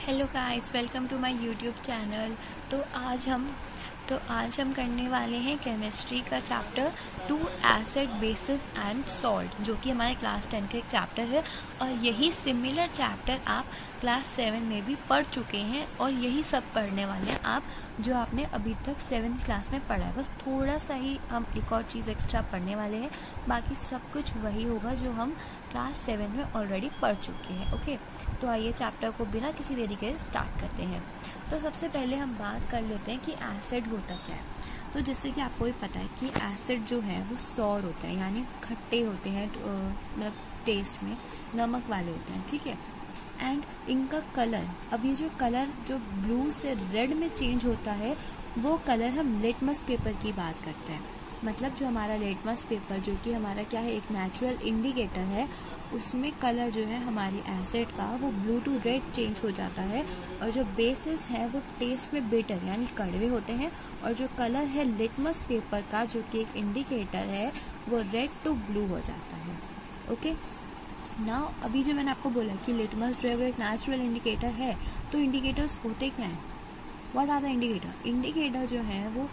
Hello guys, welcome to my YouTube channel. तो आज हम करने वाले हैं केमिस्ट्री का chapter 2 acid bases and salt, जो कि हमारे क्लास 10 का एक चैप्टर है। और यही सिमिलर चैप्टर आप क्लास 7 में भी पढ़ चुके हैं और यही सब पढ़ने वाले हैं आप, जो आपने अभी तक 7th क्लास में पढ़ा है। बस थोड़ा सा ही हम एक और चीज़ एक्स्ट्रा पढ़ने वाले हैं, बाकी सब कुछ वही होगा जो हम क्लास 7 में ऑलरेडी पढ़ चुके हैं। ओके, तो आइए चैप्टर को बिना किसी देरी के स्टार्ट करते हैं। तो सबसे पहले हम बात कर लेते हैं कि एसिड होता क्या है। तो जैसे कि आपको भी पता है कि एसिड जो है वो सॉर होता है, यानी खट्टे होते हैं, मतलब टेस्ट में नमक वाले होते हैं, ठीक है। एंड इनका कलर, अब ये जो कलर जो ब्लू से रेड में चेंज होता है, वो कलर हम लिटमस पेपर की बात करते हैं। मतलब जो हमारा लिटमस पेपर, जो कि हमारा क्या है, एक नेचुरल इंडिकेटर है, उसमें कलर जो है हमारी एसिड का वो ब्लू टू रेड चेंज हो जाता है। और जो बेसिस है वो टेस्ट में बिटर यानी कड़वे होते हैं। और जो कलर है लिटमस पेपर का, जो कि एक इंडिकेटर है, वो रेड टू ब्लू हो जाता है। ओके, नाउ अभी जो मैंने आपको बोला कि लिटमस जो है वो एक नेचुरल इंडिकेटर है, तो इंडिकेटर्स होते क्या हैं? What are the indicator? Indicator जो है वो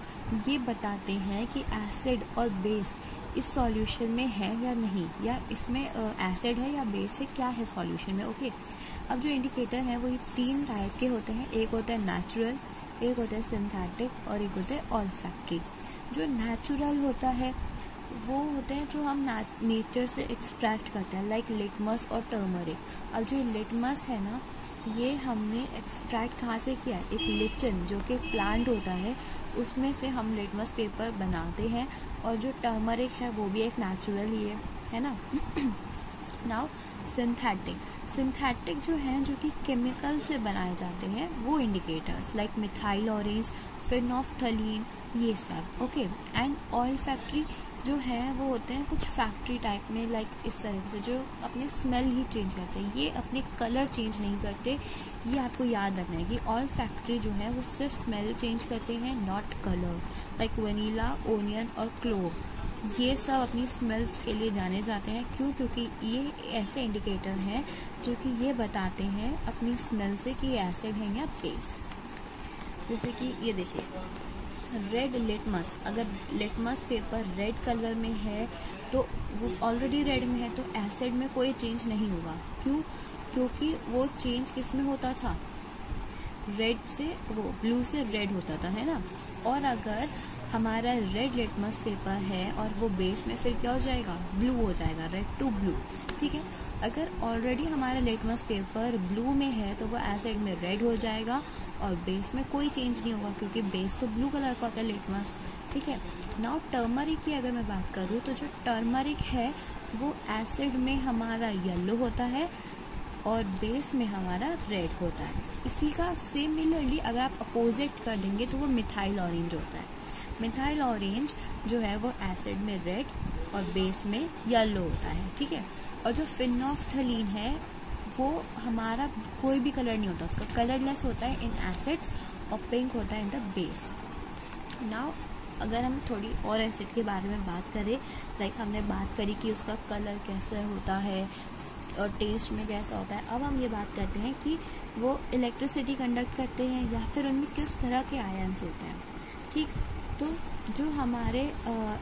ये बताते हैं कि एसिड और बेस इस सॉल्यूशन में है या नहीं, या इसमें एसिड है या बेस है, क्या है सॉल्यूशन में। ओके, अब जो इंडिकेटर हैं वो ये 3 टाइप के होते हैं। एक होता है नेचुरल, एक होता है सिंथेटिक और एक होता है ऑल्फैक्टरी। जो नेचुरल होता है वो होते हैं जो हम नेचर से एक्सट्रैक्ट करते हैं, लाइक लिटमस और टर्मरिक। अब जो लिटमस है ना, ये हमने एक्सट्रैक्ट कहाँ से किया है? एक लिचन, जो कि एक प्लांट होता है, उसमें से हम लिटमस पेपर बनाते हैं। और जो टर्मरिक है वो भी एक नेचुरल ही है ना। नाउ सिंथेटिक जो हैं, जो कि केमिकल से बनाए जाते हैं, वो indicators like methyl orange, phenolphthalein, ये सब। ओके, एंड ऑल्फैक्टरी जो है वो होते हैं कुछ फैक्ट्री टाइप में, लाइक इस तरह से, जो अपनी स्मेल ही चेंज करते हैं, ये अपने कलर चेंज नहीं करते। ये आपको याद रखना है कि ऑल फैक्ट्री जो है वो सिर्फ स्मेल चेंज करते हैं, not colour. Like vanilla, onion और क्लोव, ये सब अपनी स्मेल्स के लिए जाने जाते हैं। क्यों? क्योंकि ये ऐसे इंडिकेटर हैं जो कि ये बताते हैं अपनी स्मेल से कि ये एसिड है या बेस। जैसे कि ये देखिए, रेड लिटमस, अगर लिटमस पेपर रेड कलर में है तो वो ऑलरेडी रेड में है, तो एसिड में कोई चेंज नहीं होगा। क्यों? क्योंकि वो चेंज किस में होता था? रेड से वो ब्लू से रेड होता था, है ना। और अगर हमारा रेड लिटमस पेपर है और वो बेस में, फिर क्या हो जाएगा? ब्लू हो जाएगा, रेड टू ब्लू, ठीक है। अगर ऑलरेडी हमारा लिटमस पेपर ब्लू में है तो वो एसिड में रेड हो जाएगा और बेस में कोई चेंज नहीं होगा, क्योंकि बेस तो ब्लू कलर का होता है, लिटमस, ठीक है। नाउ टर्मरिक की अगर मैं बात करूँ, तो जो टर्मरिक है वो एसिड में हमारा येलो होता है और बेस में हमारा रेड होता है। इसी का सिमिलरली अगर आप अपोजिट कर देंगे तो वो मिथाइल ऑरेंज होता है। मिथाइल ऑरेंज जो है वो एसिड में रेड और बेस में येलो होता है, ठीक है। और जो फिनोफ्थलीन है वो हमारा कोई भी कलर नहीं होता, उसका कलरलेस होता है इन एसिड्स और पिंक होता है इन द बेस। नाउ अगर हम थोड़ी और एसिड के बारे में बात करें, लाइक हमने बात करी कि उसका कलर कैसा होता है और टेस्ट में कैसा होता है, अब हम ये बात करते हैं कि वो इलेक्ट्रिसिटी कंडक्ट करते हैं या फिर उनमें किस तरह के आयन्स होते हैं, ठीक। तो जो हमारे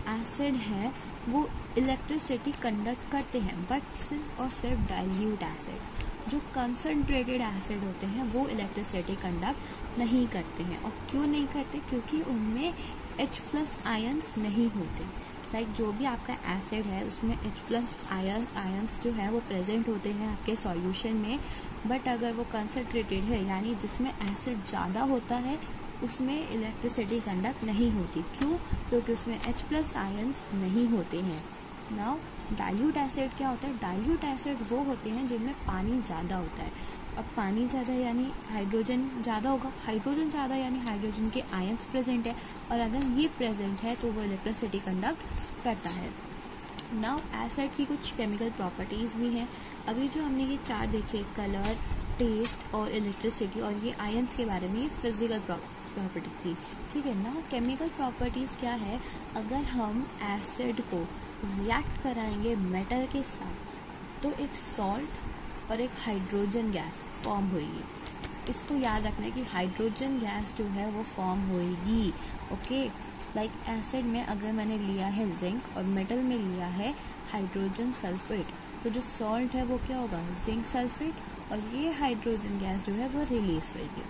एसिड है वो इलेक्ट्रिसिटी कंडक्ट करते हैं, बट सिर्फ और सिर्फ डाइल्यूट एसिड। जो कंसनट्रेटेड एसिड होते हैं वो इलेक्ट्रिसिटी कंडक्ट नहीं करते हैं। और क्यों नहीं करते? क्योंकि उनमें H+ आयन्स नहीं होते। लाइक जो भी आपका एसिड है उसमें H+ आयन्स जो है वो प्रेजेंट होते हैं आपके सॉल्यूशन में। बट अगर वो कंसनट्रेटेड है, यानी जिसमें एसिड ज़्यादा होता है, उसमें इलेक्ट्रिसिटी कंडक्ट नहीं होती। क्यों? क्योंकि उसमें H+ आयन्स नहीं होते हैं। नाउ डाइल्यूट एसिड क्या होता है? डाइल्यूट एसिड वो होते हैं जिनमें पानी ज़्यादा होता है। अब पानी ज़्यादा यानी हाइड्रोजन ज़्यादा होगा, हाइड्रोजन ज़्यादा यानी हाइड्रोजन के आयन्स प्रेजेंट है, और अगर ये प्रेजेंट है तो वो इलेक्ट्रिसिटी कंडक्ट करता है। नाउ एसिड की कुछ केमिकल प्रॉपर्टीज़ भी हैं। अभी जो हमने ये 4 देखे, कलर, टेस्ट और इलेक्ट्रिसिटी, और ये आयन्स के बारे में, ये फिजिकल प्रॉपर्टी थी, ठीक है ना। केमिकल प्रॉपर्टीज़ क्या है? अगर हम एसिड को रिएक्ट कराएंगे मेटल के साथ तो एक सॉल्ट और एक हाइड्रोजन गैस फॉर्म होगी। इसको याद रखना है कि हाइड्रोजन गैस जो है वो फॉर्म होएगी। ओके, लाइक एसिड में अगर मैंने लिया है जिंक और मेटल में लिया है हाइड्रोजन सल्फेट, तो जो सॉल्ट है वो क्या होगा, जिंक सल्फेट, और ये हाइड्रोजन गैस जो है वो रिलीज होगी।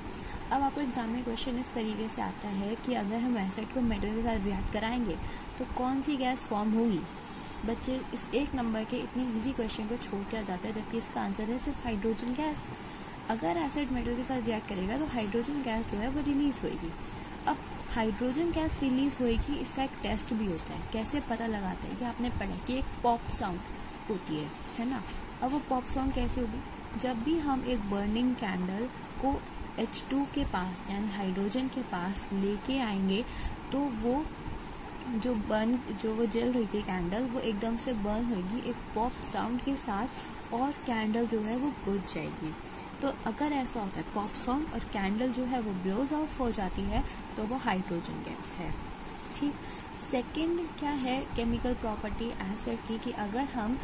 अब आपको एग्जाम में क्वेश्चन इस तरीके से आता है कि अगर हम एसिड को मेटल के साथ रिएक्ट कराएंगे तो कौन सी गैस फॉर्म होगी। बच्चे इस एक नंबर के इतने इजी क्वेश्चन को छोड़ के आ जाते हैं, जबकि इसका आंसर है सिर्फ हाइड्रोजन गैस। अगर एसिड मेटल के साथ रिएक्ट करेगा तो हाइड्रोजन गैस जो है वो रिलीज होगी। अब हाइड्रोजन गैस रिलीज होगी, इसका एक टेस्ट भी होता है। कैसे पता लगाते हैं, ये आपने पढ़ा कि एक पॉप साउंड होती है ना। अब वो पॉप साउंड कैसे होगी, जब भी हम एक बर्निंग कैंडल को H2 के पास यानी हाइड्रोजन के पास लेके आएंगे तो वो जो वो जल रही थी कैंडल, वो एकदम से बर्न होगी एक पॉप साउंड के साथ, और कैंडल जो है वो बुझ जाएगी। तो अगर ऐसा होता है पॉप साउंड और कैंडल जो है वो ब्लोज ऑफ हो जाती है, तो वो हाइड्रोजन गैस है। ठीक, सेकंड क्या है केमिकल प्रॉपर्टी एसिड की, कि अगर हम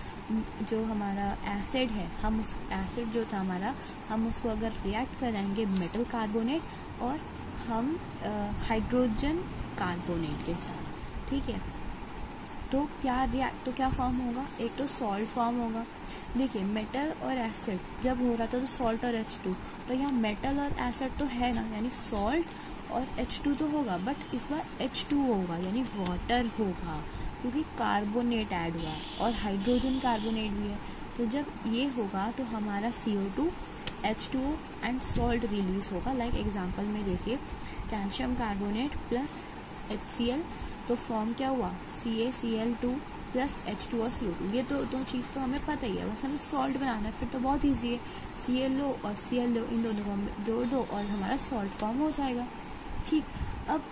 जो हमारा एसिड है, हम उस एसिड जो था हमारा, हम उसको अगर रिएक्ट कराएंगे मेटल कार्बोनेट और हम हाइड्रोजन कार्बोनेट के साथ, ठीक है, तो क्या फॉर्म होगा, एक तो सॉल्ट फॉर्म होगा। देखिए मेटल और एसिड जब हो रहा था तो सॉल्ट और H2, तो यहाँ मेटल और एसिड तो है ना, यानी सॉल्ट और H2 तो होगा, बट इस बार H2 होगा यानी वाटर होगा, क्योंकि कार्बोनेट ऐड हुआ है और हाइड्रोजन कार्बोनेट भी है। तो जब ये होगा तो हमारा CO2, H2O and salt release होगा। लाइक एग्जांपल में देखिए कैल्शियम कार्बोनेट प्लस HCl, तो फॉर्म क्या हुआ, CaCl2 प्लस H2 और CO2। ये तो दो चीज़ तो हमें पता ही है, बस हमें सॉल्ट बनाना है, फिर तो बहुत ईजी है। ClO और ClO इन दोनों को जोड़ दो और हमारा सॉल्ट फॉर्म हो जाएगा। ठीक, अब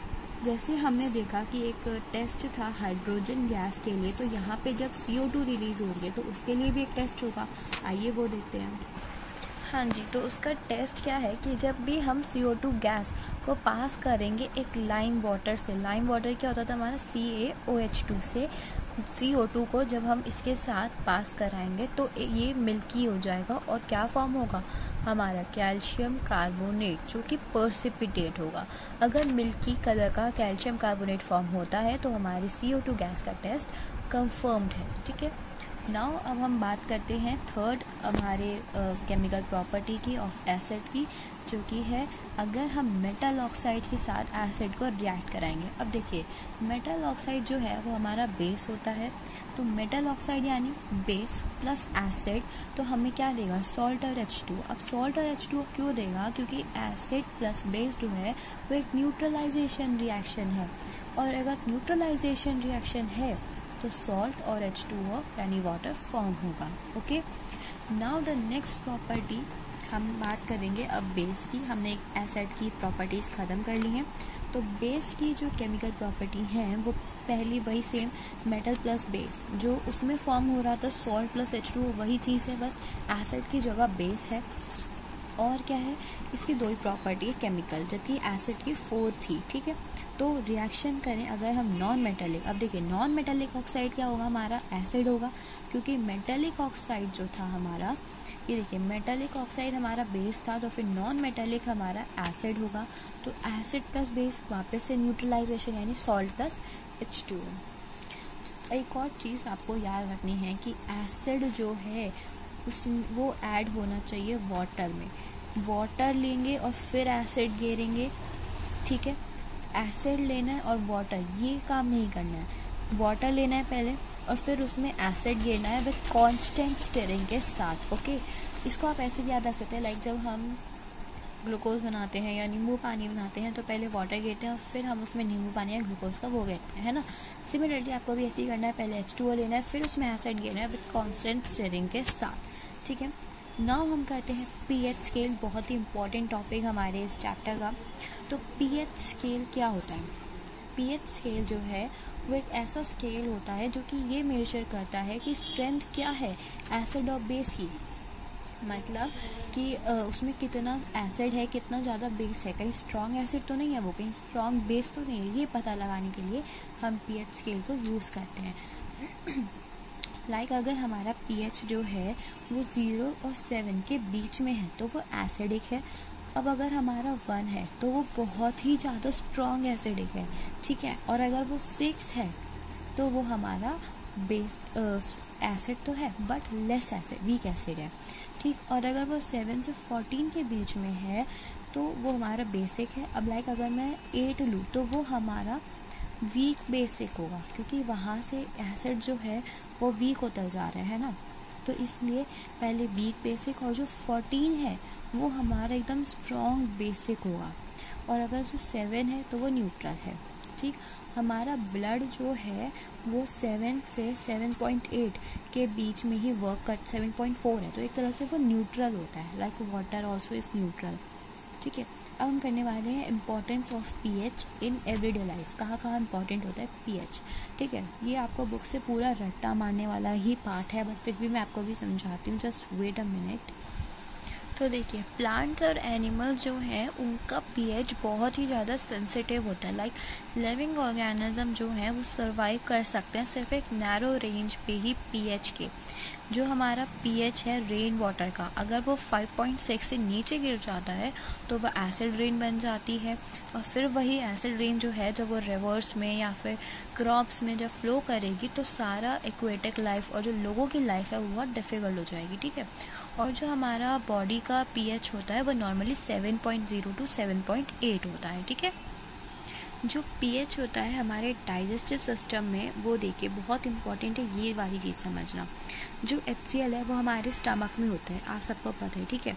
जैसे हमने देखा कि एक टेस्ट था हाइड्रोजन गैस के लिए, तो यहाँ पे जब CO2 रिलीज हो रही है तो उसके लिए भी एक टेस्ट होगा, आइए वो देखते हैं। हाँ जी, तो उसका टेस्ट क्या है कि जब भी हम CO2 गैस को पास करेंगे एक लाइम वाटर से, लाइम वाटर क्या होता था हमारा CaOH2 से, CO2 को जब हम इसके साथ पास कराएंगे तो ये मिल्की हो जाएगा और क्या फॉर्म होगा, हमारा कैल्शियम कार्बोनेट, जो कि पर्सिपिटेट होगा। अगर मिल्की कलर का कैल्शियम कार्बोनेट फॉर्म होता है तो हमारी CO2 गैस का टेस्ट कंफर्म्ड है। ठीक है, नाउ अब हम बात करते हैं थर्ड हमारे केमिकल प्रॉपर्टी की ऑफ एसिड की, जो कि है अगर हम मेटल ऑक्साइड के साथ एसिड को रिएक्ट कराएंगे। अब देखिए मेटल ऑक्साइड जो है वो हमारा बेस होता है, तो मेटल ऑक्साइड यानी बेस प्लस एसिड, तो हमें क्या देगा, सॉल्ट और H2। अब सॉल्ट और H2 क्यों देगा, क्योंकि एसिड प्लस बेस जो है वो एक न्यूट्रलाइजेशन रिएक्शन है, और अगर न्यूट्रलाइजेशन रिएक्शन है तो सॉल्ट और H2O यानी वाटर फॉर्म होगा। Okay, now the next property हम बात करेंगे अब बेस की। हमने एक एसिड की प्रॉपर्टीज़ ख़त्म कर ली हैं, तो बेस की जो केमिकल प्रॉपर्टी है वो पहली वही सेम, मेटल प्लस बेस, जो उसमें फॉर्म हो रहा था सॉल्ट प्लस H2O वही चीज़ है, बस एसिड की जगह बेस है। और क्या है, इसकी दो ही प्रॉपर्टी है केमिकल, जबकि एसिड की 4 थी। ठीक है, तो रिएक्शन करें अगर हम नॉन मेटेलिक, अब देखिए नॉन मेटेलिक ऑक्साइड क्या होगा, हमारा एसिड होगा, क्योंकि मेटेलिक ऑक्साइड जो था हमारा, ये देखिए मेटेलिक ऑक्साइड हमारा बेस था, तो फिर नॉन मेटेलिक हमारा एसिड होगा। तो एसिड प्लस बेस वापस से न्यूट्रलाइजेशन यानी सॉल्ट प्लस H2O। एक और चीज़ आपको याद रखनी है कि एसिड जो है वो ऐड होना चाहिए वाटर में। वाटर लेंगे और फिर एसिड गेरेंगे, ठीक है, एसिड लेना है और वाटर, ये काम नहीं करना है। वाटर लेना है पहले और फिर उसमें एसिड गिरना है विद कांस्टेंट स्टिरिंग के साथ। ओके, इसको आप ऐसे भी याद रख सकते हैं, लाइक जब हम ग्लूकोज बनाते हैं या नींबू पानी बनाते हैं तो पहले वाटर गिरते हैं और फिर हम उसमें नींबू पानी या ग्लूकोज का वो गिरते हैं, है ना। सिमिलरली आपको भी ऐसे ही करना है, पहले H2O लेना है फिर उसमें एसिड गिरना है विद कांस्टेंट स्टिरिंग के साथ। ठीक है, नाउ हम कहते हैं pH स्केल, बहुत ही इंपॉर्टेंट टॉपिक हमारे इस चैप्टर का। तो pH स्केल क्या होता है, pH स्केल जो है वो एक ऐसा स्केल होता है जो कि ये मेजर करता है कि स्ट्रेंथ क्या है एसिड और बेस की, मतलब कि उसमें कितना एसिड है, कितना ज़्यादा बेस है, कहीं स्ट्रॉन्ग एसिड तो नहीं है वो, कहीं स्ट्रॉन्ग बेस तो नहीं है, ये पता लगाने के लिए हम pH स्केल को यूज़ करते हैं। लाइक अगर हमारा pH जो है वो 0 और 7 के बीच में है तो वो एसिडिक है, अब अगर हमारा 1 है तो वो बहुत ही ज़्यादा स्ट्रॉन्ग एसिडिक है, ठीक है, और अगर वो 6 है तो वो हमारा बेस एसिड तो है but less acid, weak acid है, ठीक। और अगर वो 7 से 14 के बीच में है तो वो हमारा बेसिक है। अब लाइक अगर मैं 8 लूँ तो वो हमारा वीक बेसिक होगा, क्योंकि वहाँ से एसिड जो है वो वीक होता जा रहा है ना, तो इसलिए पहले वीक बेसिक, और जो 14 है वो हमारा एकदम स्ट्रॉन्ग बेसिक होगा। और अगर जो 7 है तो वो न्यूट्रल है, ठीक। हमारा ब्लड जो है वो 7 से 7.8 के बीच में ही वर्क कर, 7.4 है तो एक तरह से वो न्यूट्रल होता है, like water also is neutral, ठीक है। अब हम करने वाले हैं importance of pH in everyday life, कहाँ कहाँ इम्पोर्टेंट होता है पीएच, ठीक है। ये आपको बुक से पूरा रट्टा मारने वाला ही पार्ट है, बट फिर भी मैं आपको भी समझाती हूँ, जस्ट वेट अ मिनट। तो देखिए, प्लांट्स और एनिमल्स जो हैं उनका पीएच बहुत ही ज़्यादा सेंसिटिव होता है। लाइक लिविंग ऑर्गेनिज्म जो है वो सर्वाइव कर सकते हैं सिर्फ एक नैरो रेंज पे ही पीएच के। जो हमारा पीएच है रेन वाटर का, अगर वो 5.6 से नीचे गिर जाता है तो वह एसिड रेन बन जाती है, और फिर वही एसिड रेन जो है जब वो रिवर्स में या फिर क्रॉप्स में जब फ्लो करेगी तो सारा एक्वेटिक लाइफ और जो लोगों की लाइफ है वो बहुत डिफिकल्ट हो जाएगी, ठीक है। और जो हमारा बॉडी का पीएच होता है वो नॉर्मली 7.0 टू 7.8 होता है, ठीक है। जो पीएच होता है हमारे डाइजेस्टिव सिस्टम में, वो देखिए बहुत इंपॉर्टेंट है ये वाली चीज़ समझना। जो HCl है वो हमारे स्टमक में होता है, आप सबको पता है, ठीक है,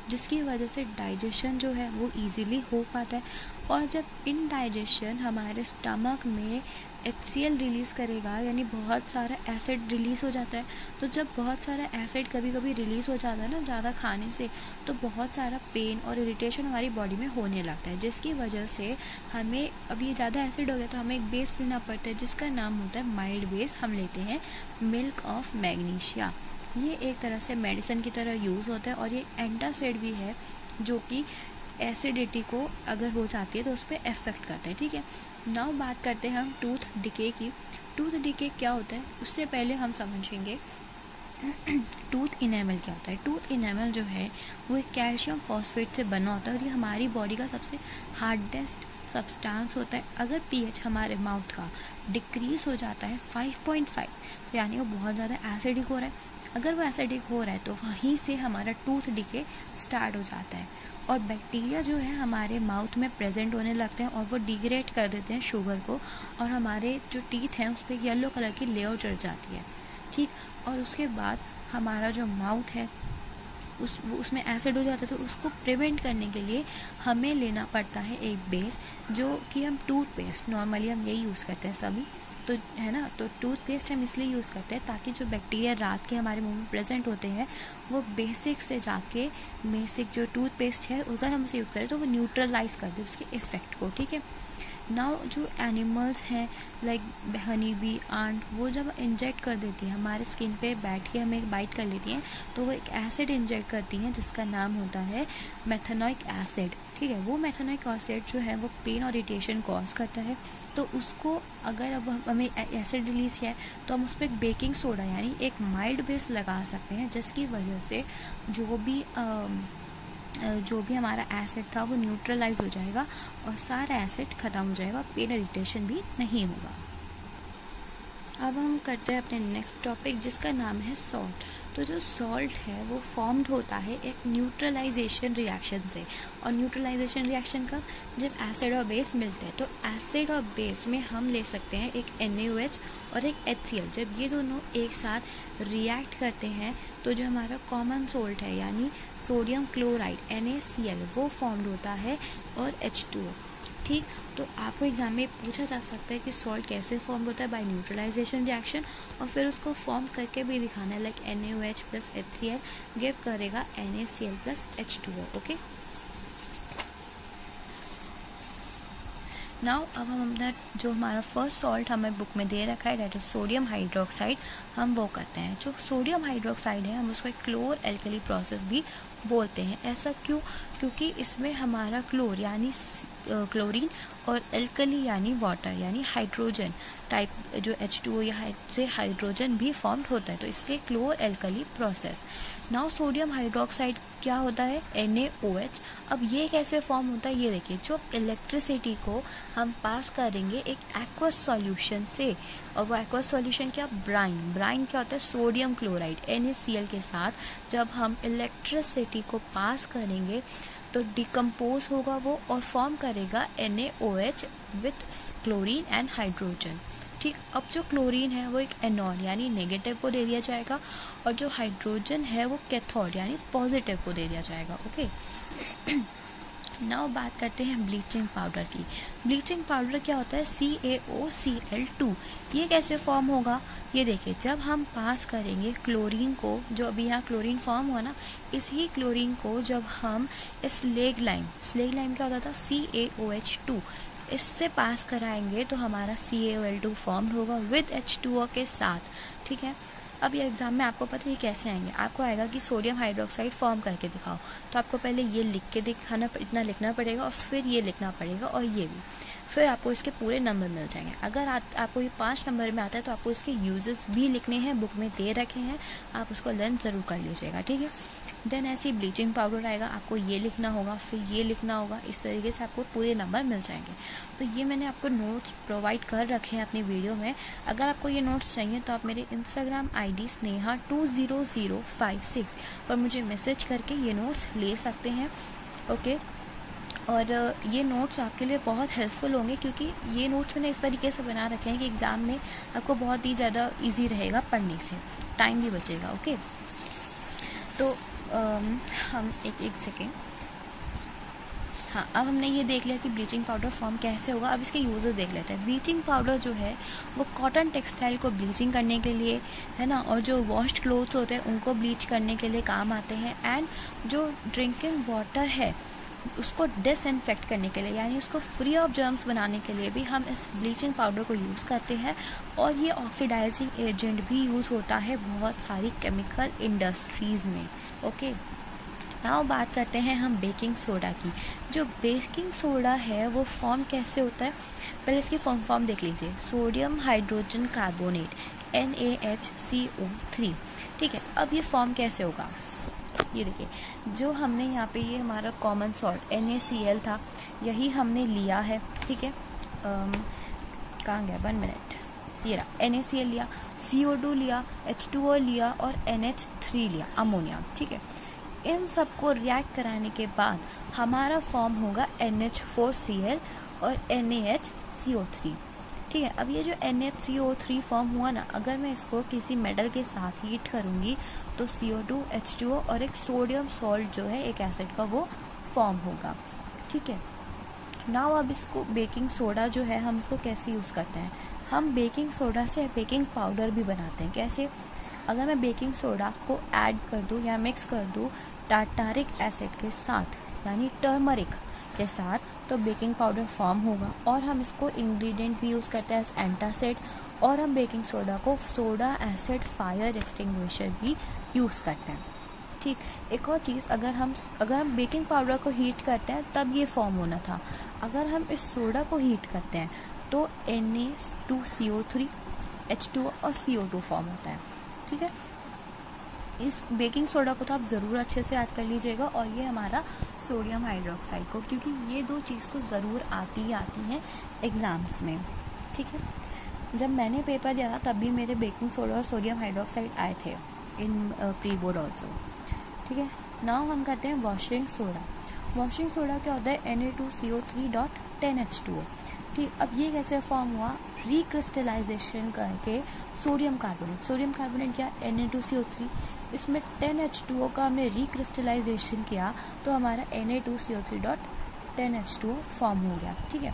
जिसकी वजह से डाइजेशन जो है वो इजीली हो पाता है। और जब इनडाइजेशन हमारे स्टमक में HCl रिलीज़ करेगा, यानी बहुत सारा एसिड रिलीज़ हो जाता है, तो जब बहुत सारा एसिड कभी कभी रिलीज़ हो जाता है ना ज़्यादा खाने से, तो बहुत सारा पेन और इरिटेशन हमारी बॉडी में होने लगता है, जिसकी वजह से हमें, अब ये ज़्यादा एसिड हो गया तो हमें एक बेस लेना पड़ता है जिसका नाम होता है माइल्ड बेस। हम लेते हैं मिल्क ऑफ मैग्नीशिया। ये एक तरह से मेडिसिन की तरह यूज़ होता है, और ये एंटासिड भी है जो कि एसिडिटी को अगर हो जाती है तो उस पर इफेक्ट करता है, ठीक है। नाउ बात करते हैं हम टूथ डिके की। टूथ डिके क्या होता है उससे पहले हम समझेंगे टूथ इनेमल क्या होता है। टूथ इनेमल जो है वो एक कैल्शियम फॉस्फेट से बना होता है, और ये हमारी बॉडी का सबसे हार्डेस्ट सब्सटेंस होता है। अगर पीएच हमारे माउथ का डिक्रीज हो जाता है 5.5, तो यानी वो बहुत ज़्यादा एसिडिक हो रहा है। अगर वो एसिडिक हो रहा है तो वहीं से हमारा टूथ डिके स्टार्ट हो जाता है, और बैक्टीरिया जो है हमारे माउथ में प्रेजेंट होने लगते हैं और वो डिग्रेड कर देते हैं शुगर को, और हमारे जो टीथ हैं उस पर येलो कलर की लेयर चढ़ जाती है, ठीक। और उसके बाद हमारा जो माउथ है उसमें एसिड हो जाता है, तो उसको प्रिवेंट करने के लिए हमें लेना पड़ता है एक बेस, जो कि हम टूथपेस्ट, नॉर्मली हम यही यूज़ करते हैं सभी, तो है ना। तो टूथपेस्ट हम इसलिए यूज़ करते हैं ताकि जो बैक्टीरिया रात के हमारे मुंह में प्रेजेंट होते हैं वो बेसिक से जाके बेसिक जो टूथपेस्ट है अगर हम उसे यूज़ करें तो वो न्यूट्रलाइज कर दे उसके इफेक्ट को, ठीक है। नाउ जो एनिमल्स हैं लाइक हनी बी, आंट, वो जब इंजेक्ट कर देती हैं हमारे स्किन पे बैठ के हमें एक बाइट कर लेती हैं, तो वो एक एसिड इंजेक्ट करती हैं जिसका नाम होता है मेथेनोइक एसिड, ठीक है। वो मेथेनोइक एसिड जो है वो पेन और इरिटेशन कॉज करता है, तो उसको अगर अब हमें एसिड रिलीज किया है तो हम उस पर एक बेकिंग सोडा यानी एक माइल्ड बेस लगा सकते हैं, जिसकी वजह से जो भी हमारा एसिड था वो न्यूट्रलाइज हो जाएगा और सारा एसिड खत्म हो जाएगा, पेन इरिटेशन भी नहीं होगा। अब हम करते हैं अपने नेक्स्ट टॉपिक जिसका नाम है सॉल्ट। तो जो सॉल्ट है वो फॉर्म्ड होता है एक न्यूट्रलाइजेशन रिएक्शन से, और न्यूट्रलाइजेशन रिएक्शन का जब एसिड और बेस मिलते हैं तो एसिड और बेस में हम ले सकते हैं एक NaOH और एक HCl। जब ये दोनों एक साथ रिएक्ट करते हैं तो जो हमारा कॉमन सोल्ट है यानी सोडियम क्लोराइड NaCl वो फॉर्म्ड होता है और H2O, ठीक। तो आपको एग्जाम में पूछा जा सकता है कि सॉल्ट कैसे फॉर्म होता है बाय न्यूट्रलाइजेशन रिएक्शन, और फिर उसको फॉर्म करके भी दिखाना है, like NaOH plus HCl give करेगा NaCl plus H2O, okay. Now अब हम अपना जो हमारा फर्स्ट सॉल्ट हमें बुक में दे रखा है डेट इज सोडियम हाइड्रोक्साइड, हम वो करते हैं। जो सोडियम हाइड्रोक्साइड है हम उसको एक क्लोर एल्कली प्रोसेस भी बोलते हैं। ऐसा क्यों? क्योंकि इसमें हमारा क्लोर यानी क्लोरीन और एल्कली यानी वाटर यानी हाइड्रोजन टाइप जो H2O या से हाइड्रोजन भी फॉर्म्ड होता है, तो इसलिए chlor alkali process. Now sodium hydroxide क्या होता है, NaOH। अब ये कैसे फॉर्म होता है, ये देखिए, जो इलेक्ट्रिसिटी को हम पास करेंगे एक एक्वस सॉल्यूशन से, और वो एक्वस सॉल्यूशन क्या, ब्राइन क्या होता है, सोडियम क्लोराइड NaCl के साथ जब हम इलेक्ट्रिसिटी को पास करेंगे तो डिकम्पोज होगा वो और फॉर्म करेगा NaOH with chlorine and hydrogen. ठीक, अब जो क्लोरीन है वो एक एनोड यानी नेगेटिव को दे दिया जाएगा, और जो हाइड्रोजन है वो कैथोड यानी पॉजिटिव को दे दिया जाएगा। ओके, नाउ बात करते हैं ब्लीचिंग पाउडर की। ब्लीचिंग पाउडर क्या होता है, CaOCl2। ये कैसे फॉर्म होगा, ये देखिए, जब हम पास करेंगे क्लोरीन को, जो अभी यहाँ क्लोरीन फॉर्म हुआ ना, इसी क्लोरीन को जब हम स्लेग लाइम क्या होता था, CaOH2, इससे पास कराएंगे तो हमारा CaOL2 फॉर्म होगा विद H2O के साथ। ठीक है, अब ये एग्जाम में आपको पता है कैसे आएंगे, आपको आएगा कि सोडियम हाइड्रोक्साइड फॉर्म करके दिखाओ, तो आपको पहले ये लिख के दिखाना, इतना लिखना पड़ेगा, और फिर ये लिखना पड़ेगा, और ये भी, फिर आपको इसके पूरे नंबर मिल जाएंगे। अगर आपको ये 5 नंबर में आता है तो आपको इसके यूजेस भी लिखने हैं, बुक में दे रखे हैं, आप उसको लर्न जरूर कर लीजिएगा। ठीक है, देन ऐसे ही ब्लीचिंग पाउडर आएगा, आपको ये लिखना होगा, फिर ये लिखना होगा, इस तरीके से आपको पूरे नंबर मिल जाएंगे। तो ये मैंने आपको नोट्स प्रोवाइड कर रखे हैं अपनी वीडियो में। अगर आपको ये नोट्स चाहिए तो आप मेरे इंस्टाग्राम ID Sneha20056 पर मुझे मैसेज करके ये नोट्स ले सकते हैं। ओके, और ये नोट्स आपके लिए बहुत हेल्पफुल होंगे, क्योंकि ये नोट्स मैंने इस तरीके से बना रखे हैं कि एग्ज़ाम में आपको बहुत ही ज़्यादा ईजी रहेगा पढ़ने से, टाइम भी बचेगा। ओके, तो हम एक सेकेंड, हाँ, अब हमने ये देख लिया कि ब्लीचिंग पाउडर फॉर्म कैसे होगा। अब इसके यूजेस देख लेते हैं। ब्लीचिंग पाउडर जो है वो कॉटन टेक्सटाइल को ब्लीचिंग करने के लिए है ना, और जो वॉश्ड क्लोथ्स होते हैं उनको ब्लीच करने के लिए काम आते हैं, एंड जो ड्रिंकिंग वाटर है उसको डिसइंफेक्ट करने के लिए यानी उसको फ्री ऑफ जर्म्स बनाने के लिए भी हम इस ब्लीचिंग पाउडर को यूज़ करते हैं। और ये ऑक्सीडाइजिंग एजेंट भी यूज़ होता है बहुत सारी केमिकल इंडस्ट्रीज़ में। ओके, नाउ बात करते हैं हम बेकिंग सोडा की। जो बेकिंग सोडा है वो फॉर्म कैसे होता है, पहले इसकी फॉर्म देख लीजिए, सोडियम हाइड्रोजन कार्बोनेट NaHCO3। ठीक है, अब ये फॉर्म कैसे होगा, ये देखिए, जो हमने यहाँ पे ये हमारा कॉमन सॉल्ट NaCl था, यही हमने लिया है। ठीक है, कहाँ गया, 1 मिनट, ये रहा, NaCl लिया, CO2 लिया, H2O लिया और NH3 लिया, अमोनिया। ठीक है, इन सबको रिएक्ट कराने के बाद हमारा फॉर्म होगा NH4Cl और NaHCO3। ठीक है, अब ये जो NaCO3 फॉर्म हुआ ना, अगर मैं इसको किसी मेटल के साथ हीट करूंगी तो CO2, H2O और एक सोडियम सॉल्ट जो है एक एसिड का वो फॉर्म होगा। ठीक है, नाउ अब इसको बेकिंग सोडा जो है हम इसको कैसे यूज़ करते हैं, हम बेकिंग सोडा से बेकिंग पाउडर भी बनाते हैं। कैसे, अगर मैं बेकिंग सोडा को ऐड कर दूं या मिक्स कर दूं टार्टारिक एसिड के साथ यानी टर्मरिक के साथ, तो बेकिंग पाउडर फॉर्म होगा। और हम इसको इंग्रेडिएंट भी यूज़ करते हैं एज एंटासिड, और हम बेकिंग सोडा को सोडा एसिड फायर एक्सटिंग्विशर भी यूज़ करते हैं। ठीक, एक और चीज़, अगर हम बेकिंग पाउडर को हीट करते हैं तब ये फॉर्म होना था, अगर हम इस सोडा को हीट करते हैं तो Na2CO3, H2O और CO2 फॉर्म होता है। ठीक है, इस बेकिंग सोडा को तो आप ज़रूर अच्छे से याद कर लीजिएगा, और ये हमारा सोडियम हाइड्रोक्साइड को, क्योंकि ये दो चीज़ तो ज़रूर आती हैं एग्ज़ाम्स में। ठीक है, जब मैंने पेपर दिया था तब भी मेरे बेकिंग सोडा और सोडियम हाइड्रोक्साइड आए थे इन प्री बोर्ड ऑल्सो। ठीक है, नाउ हम करते हैं वॉशिंग सोडा। वॉशिंग सोडा क्या होता है, Na2CO3.10H2O। ठीक, अब ये कैसे फॉर्म हुआ, रिक्रिस्टलाइजेशन करके सोडियम कार्बोनेट क्या, Na2CO3, इसमें 10H2O का हमने रिक्रिस्टलाइजेशन किया तो हमारा Na2CO3.10H2O फॉर्म हो गया। ठीक है,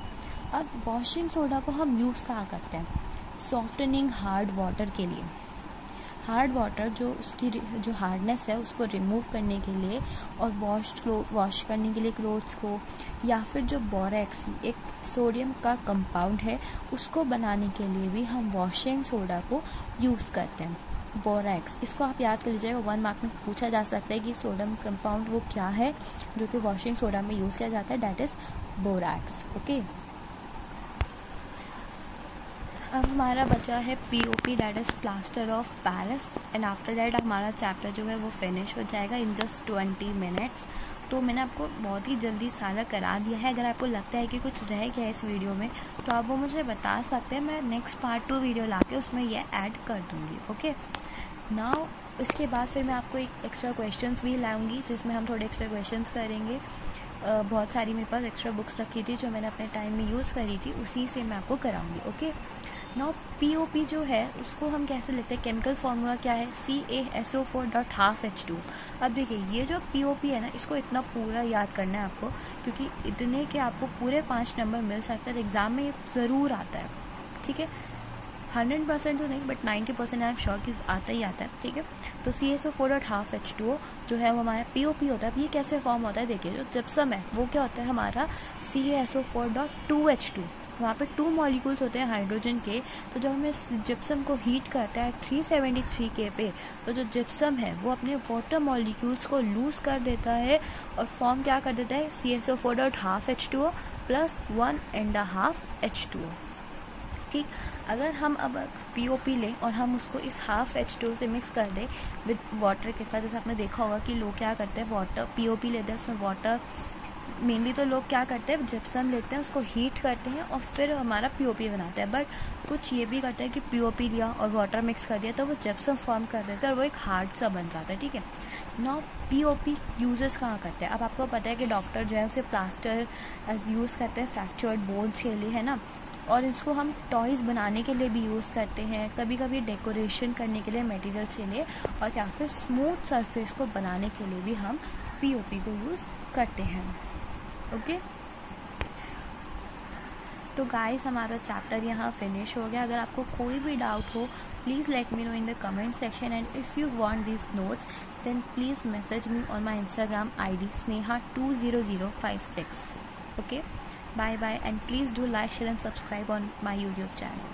अब वॉशिंग सोडा को हम यूज़ कहाँ करते हैं, सॉफ्टनिंग हार्ड वाटर के लिए। हार्ड वाटर जो उसकी जो हार्डनेस है उसको रिमूव करने के लिए, और वॉश करने के लिए क्लोथ्स को, या फिर जो बोरेक्स एक सोडियम का कंपाउंड है उसको बनाने के लिए भी हम वॉशिंग सोडा को यूज़ करते हैं। बोरैक्स। इसको आप याद कर लीजिएगा, 1 मार्क में पूछा जा सकता है कि सोडियम कंपाउंड वो क्या है जो कि वॉशिंग सोडा में यूज़ किया जाता है, दैट इज़ बोरैक्स। ओके, अब हमारा बचा है POP, that is plaster of Paris, and after that हमारा चैप्टर जो है वो फिनिश हो जाएगा इन जस्ट 20 मिनट्स। तो मैंने आपको बहुत ही जल्दी सारा करा दिया है। अगर आपको लगता है कि कुछ रह गया है इस वीडियो में तो आप वो मुझे बता सकते हैं, मैं नेक्स्ट पार्ट 2 वीडियो ला के उसमें ये ऐड कर दूँगी। ओके, नाउ इसके बाद फिर मैं आपको एक एक्स्ट्रा क्वेश्चंस भी लाऊंगी जिसमें हम थोड़े एक्स्ट्रा क्वेश्चंस करेंगे। बहुत सारी मेरे पास एक्स्ट्रा बुक्स रखी थी जो मैंने अपने टाइम में यूज़ करी थी, उसी से मैं आपको कराऊंगी। ओके, नाउ POP जो है उसको हम कैसे लेते हैं, केमिकल फार्मूला क्या है, CaSO4.12H2। अब देखिए ये जो POP है ना, इसको इतना पूरा याद करना है आपको, क्योंकि इतने के आपको पूरे 5 नंबर मिल सकते हैं, एग्ज़ाम में ये ज़रूर आता है। ठीक है, 100% तो नहीं बट 90% आई एम श्योर कि आता ही आता है। ठीक है, तो CaSO4.12H2O जो है वो हमारा POP होता है। अब ये कैसे फॉर्म होता है, देखिए जो जिप्सम है वो क्या होता है हमारा CaSO4.2H2, वहाँ पे 2 मॉलिक्यूल्स होते हैं हाइड्रोजन के। तो जब हमें जिप्सम को हीट करता है 373 K पे, तो जो जिप्सम है वो अपने वाटर मॉलिक्यूल्स को लूज कर देता है और फॉर्म क्या कर देता है, CaSO4.12H2O प्लस 1.5 H2O। ठीक, अगर हम अब POP लें और हम उसको इस हाफ H2O से मिक्स कर दें विद वाटर के साथ, जैसे आपने देखा होगा कि लोग क्या करते हैं, वाटर POP लेते हैं उसमें वाटर, मेनली तो लोग क्या करते हैं जिप्सम लेते हैं उसको हीट करते हैं और फिर हमारा POP बनाते हैं। बट कुछ ये भी करते हैं कि POP लिया और वाटर मिक्स कर दिया तो वो जिप्सम फॉर्म कर देता है और वो एक हार्ड सा बन जाता है। ठीक है, नाउ POP यूजेस कहाँ करते हैं, अब आपको पता है कि डॉक्टर जो है उसे प्लास्टर यूज़ करते हैं फ्रैक्चर्ड बोन्स के लिए, है ना, और इसको हम टॉयज़ बनाने के लिए भी यूज़ करते हैं, कभी कभी डेकोरेशन करने के लिए मटेरियल्स के लिए, और या फिर स्मूथ सरफेस को बनाने के लिए भी हम POP को यूज़ करते हैं। ओके, तो गाइस हमारा चैप्टर यहाँ फिनिश हो गया। अगर आपको कोई भी डाउट हो please let me know in the comment section, and if you want this notes then please message me on my Instagram ID sneha20056। Okay, bye bye, and please do like, share and subscribe on my YouTube channel.